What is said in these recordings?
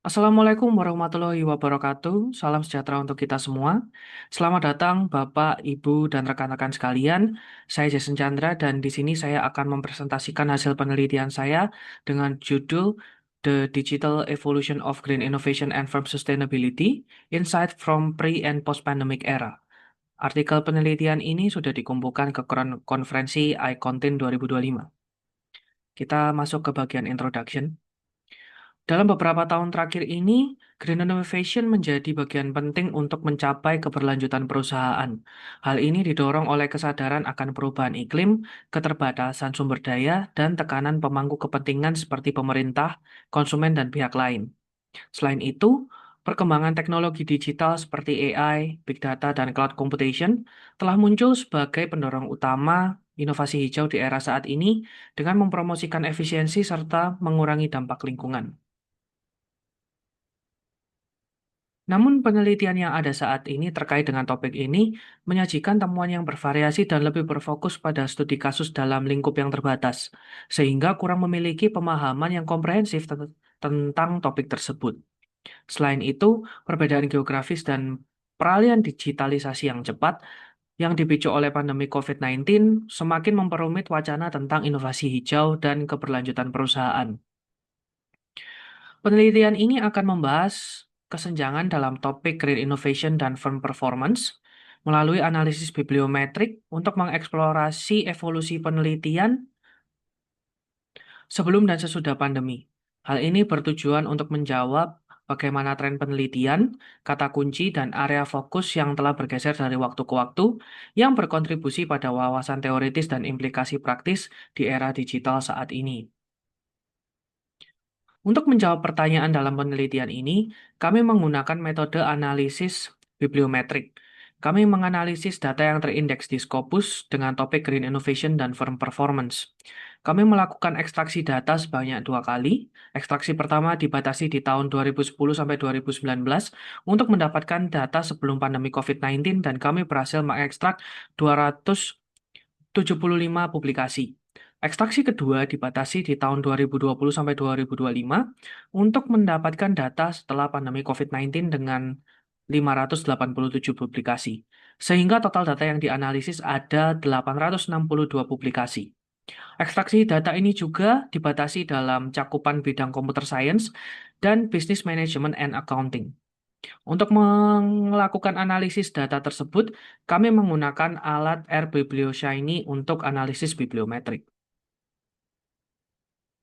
Assalamualaikum warahmatullahi wabarakatuh. Salam sejahtera untuk kita semua. Selamat datang Bapak, Ibu, dan rekan-rekan sekalian. Saya Jason Chandra dan di sini saya akan mempresentasikan hasil penelitian saya dengan judul The Digital Evolution of Green Innovation and Firm Sustainability: Insight from Pre- and Post-Pandemic Era. Artikel penelitian ini sudah dikumpulkan ke konferensi iContent 2025. Kita masuk ke bagian introduction. Dalam beberapa tahun terakhir ini, Green Innovation menjadi bagian penting untuk mencapai keberlanjutan perusahaan. Hal ini didorong oleh kesadaran akan perubahan iklim, keterbatasan sumber daya, dan tekanan pemangku kepentingan seperti pemerintah, konsumen, dan pihak lain. Selain itu, perkembangan teknologi digital seperti AI, Big Data, dan Cloud Computation telah muncul sebagai pendorong utama inovasi hijau di era saat ini dengan mempromosikan efisiensi serta mengurangi dampak lingkungan. Namun penelitian yang ada saat ini terkait dengan topik ini menyajikan temuan yang bervariasi dan lebih berfokus pada studi kasus dalam lingkup yang terbatas, sehingga kurang memiliki pemahaman yang komprehensif tentang topik tersebut. Selain itu, perbedaan geografis dan peralihan digitalisasi yang cepat yang dipicu oleh pandemi COVID-19 semakin memperumit wacana tentang inovasi hijau dan keberlanjutan perusahaan. Penelitian ini akan membahas kesenjangan dalam topik Green Innovation dan Firm Performance melalui analisis bibliometrik untuk mengeksplorasi evolusi penelitian sebelum dan sesudah pandemi. Hal ini bertujuan untuk menjawab bagaimana tren penelitian, kata kunci, dan area fokus yang telah bergeser dari waktu ke waktu yang berkontribusi pada wawasan teoritis dan implikasi praktis di era digital saat ini. Untuk menjawab pertanyaan dalam penelitian ini, kami menggunakan metode analisis bibliometrik. Kami menganalisis data yang terindeks di Scopus dengan topik Green Innovation dan Firm Performance. Kami melakukan ekstraksi data sebanyak 2 kali. Ekstraksi pertama dibatasi di tahun 2010 sampai 2019 untuk mendapatkan data sebelum pandemi COVID-19 dan kami berhasil mengekstrak 275 publikasi. Ekstraksi kedua dibatasi di tahun 2020 sampai 2025 untuk mendapatkan data setelah pandemi COVID-19 dengan 587 publikasi. Sehingga total data yang dianalisis ada 862 publikasi. Ekstraksi data ini juga dibatasi dalam cakupan bidang computer science dan business management and accounting. Untuk melakukan analisis data tersebut, kami menggunakan alat RBiblioShiny untuk analisis bibliometrik.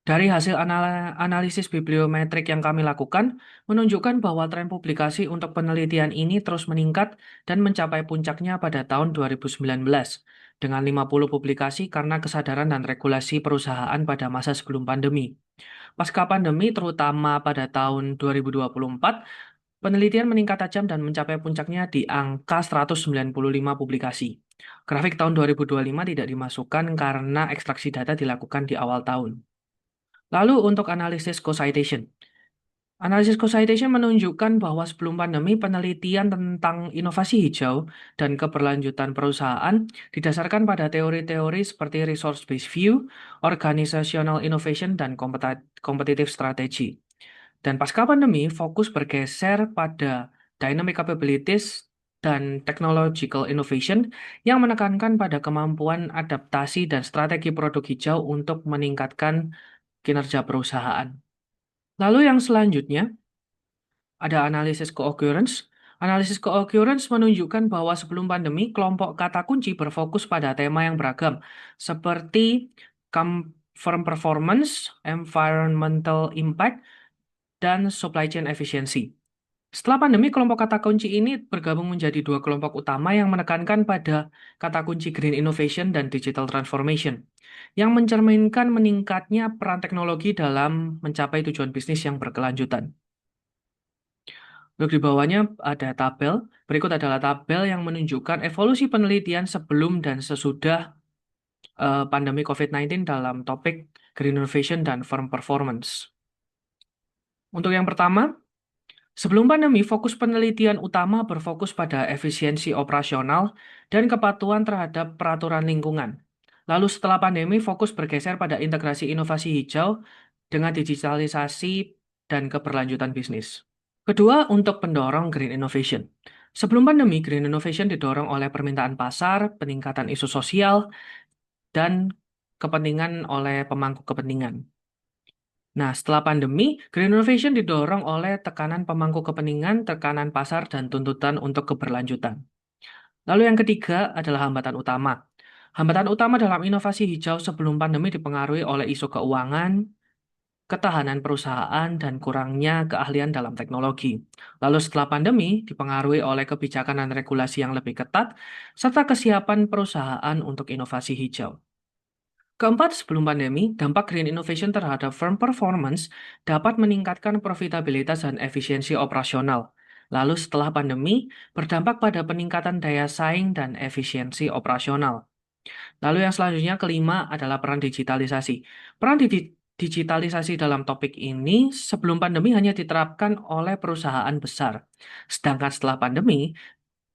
Dari hasil analisis bibliometrik yang kami lakukan, menunjukkan bahwa tren publikasi untuk penelitian ini terus meningkat dan mencapai puncaknya pada tahun 2019, dengan 50 publikasi karena kesadaran dan regulasi perusahaan pada masa sebelum pandemi. Pasca pandemi, terutama pada tahun 2024, penelitian meningkat tajam dan mencapai puncaknya di angka 195 publikasi. Grafik tahun 2025 tidak dimasukkan karena ekstraksi data dilakukan di awal tahun. Lalu untuk analisis co-citation. Analisis co-citation menunjukkan bahwa sebelum pandemi penelitian tentang inovasi hijau dan keberlanjutan perusahaan didasarkan pada teori-teori seperti resource-based view, organizational innovation, dan competitive strategy. Dan pasca pandemi, fokus bergeser pada dynamic capabilities dan technological innovation yang menekankan pada kemampuan adaptasi dan strategi produk hijau untuk meningkatkan kinerja perusahaan. Lalu yang selanjutnya ada analisis co-occurrence. Analisis co-occurrence menunjukkan bahwa sebelum pandemi, kelompok kata kunci berfokus pada tema yang beragam, seperti firm performance, environmental impact, dan supply chain efficiency. Setelah pandemi, kelompok kata kunci ini bergabung menjadi dua kelompok utama yang menekankan pada kata kunci green innovation dan digital transformation, yang mencerminkan meningkatnya peran teknologi dalam mencapai tujuan bisnis yang berkelanjutan. Untuk di bawahnya ada tabel. Berikut adalah tabel yang menunjukkan evolusi penelitian sebelum dan sesudah pandemi COVID-19 dalam topik green innovation dan firm performance. Untuk yang pertama, sebelum pandemi, fokus penelitian utama berfokus pada efisiensi operasional dan kepatuhan terhadap peraturan lingkungan. Lalu setelah pandemi, fokus bergeser pada integrasi inovasi hijau dengan digitalisasi dan keberlanjutan bisnis. Kedua, untuk pendorong green innovation. Sebelum pandemi, green innovation didorong oleh permintaan pasar, peningkatan isu sosial, dan kepentingan oleh pemangku kepentingan. Nah, setelah pandemi, green innovation didorong oleh tekanan pemangku kepentingan, tekanan pasar, dan tuntutan untuk keberlanjutan. Lalu yang ketiga adalah hambatan utama. Hambatan utama dalam inovasi hijau sebelum pandemi dipengaruhi oleh isu keuangan, ketahanan perusahaan, dan kurangnya keahlian dalam teknologi. Lalu setelah pandemi dipengaruhi oleh kebijakan dan regulasi yang lebih ketat, serta kesiapan perusahaan untuk inovasi hijau. Keempat, sebelum pandemi, dampak green innovation terhadap firm performance dapat meningkatkan profitabilitas dan efisiensi operasional. Lalu setelah pandemi, berdampak pada peningkatan daya saing dan efisiensi operasional. Lalu yang selanjutnya kelima adalah peran digitalisasi. Peran digitalisasi dalam topik ini sebelum pandemi hanya diterapkan oleh perusahaan besar. Sedangkan setelah pandemi,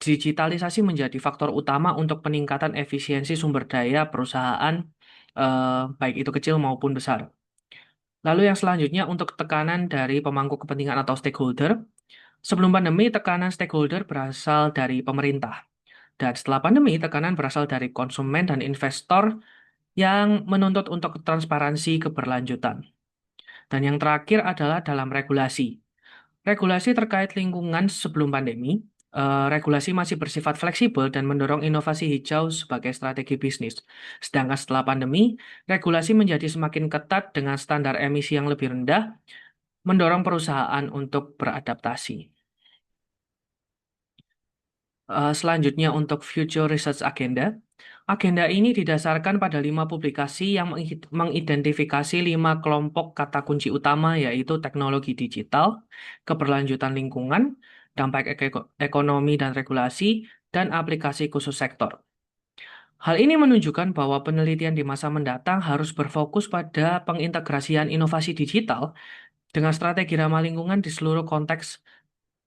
digitalisasi menjadi faktor utama untuk peningkatan efisiensi sumber daya perusahaan, baik itu kecil maupun besar. Lalu yang selanjutnya untuk tekanan dari pemangku kepentingan atau stakeholder. Sebelum pandemi, tekanan stakeholder berasal dari pemerintah. Dan setelah pandemi, tekanan berasal dari konsumen dan investor yang menuntut untuk transparansi keberlanjutan. Dan yang terakhir adalah dalam regulasi. Regulasi terkait lingkungan sebelum pandemi, regulasi masih bersifat fleksibel dan mendorong inovasi hijau sebagai strategi bisnis. Sedangkan setelah pandemi, regulasi menjadi semakin ketat dengan standar emisi yang lebih rendah, mendorong perusahaan untuk beradaptasi. Selanjutnya untuk Future Research Agenda. Agenda ini didasarkan pada 5 publikasi yang mengidentifikasi 5 kelompok kata kunci utama yaitu teknologi digital, keberlanjutan lingkungan, dampak ekonomi dan regulasi, dan aplikasi khusus sektor. Hal ini menunjukkan bahwa penelitian di masa mendatang harus berfokus pada pengintegrasian inovasi digital dengan strategi ramah lingkungan di seluruh konteks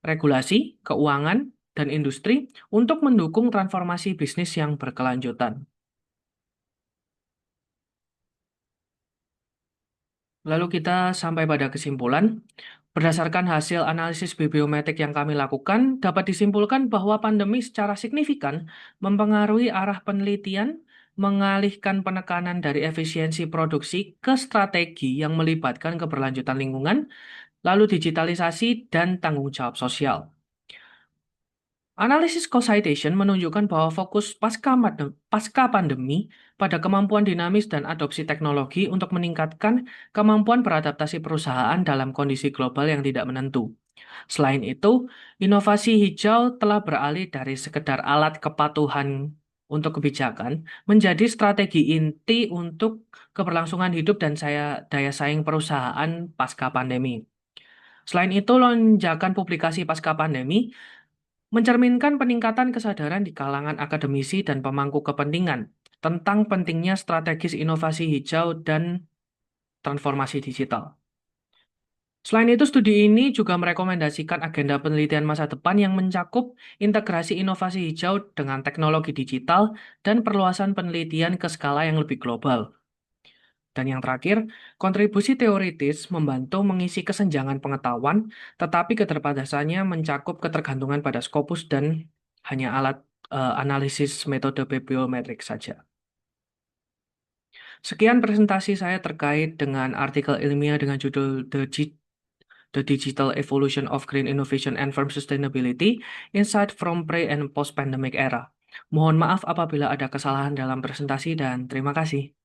regulasi, keuangan, dan industri untuk mendukung transformasi bisnis yang berkelanjutan. Lalu kita sampai pada kesimpulan, berdasarkan hasil analisis bibliometrik yang kami lakukan, dapat disimpulkan bahwa pandemi secara signifikan mempengaruhi arah penelitian, mengalihkan penekanan dari efisiensi produksi ke strategi yang melibatkan keberlanjutan lingkungan, lalu digitalisasi dan tanggung jawab sosial. Analisis co-citation menunjukkan bahwa fokus pasca pandemi pada kemampuan dinamis dan adopsi teknologi untuk meningkatkan kemampuan beradaptasi perusahaan dalam kondisi global yang tidak menentu. Selain itu, inovasi hijau telah beralih dari sekedar alat kepatuhan untuk kebijakan menjadi strategi inti untuk keberlangsungan hidup dan daya saing perusahaan pasca pandemi. Selain itu, lonjakan publikasi pasca pandemi mencerminkan peningkatan kesadaran di kalangan akademisi dan pemangku kepentingan tentang pentingnya strategis inovasi hijau dan transformasi digital. Selain itu, studi ini juga merekomendasikan agenda penelitian masa depan yang mencakup integrasi inovasi hijau dengan teknologi digital dan perluasan penelitian ke skala yang lebih global. Dan yang terakhir, kontribusi teoritis membantu mengisi kesenjangan pengetahuan, tetapi keterbatasannya mencakup ketergantungan pada Scopus dan hanya alat analisis metode bibliometrik saja. Sekian presentasi saya terkait dengan artikel ilmiah dengan judul The Digital Evolution of Green Innovation and Firm Sustainability, Insight from Pre- and Post-Pandemic Era. Mohon maaf apabila ada kesalahan dalam presentasi dan terima kasih.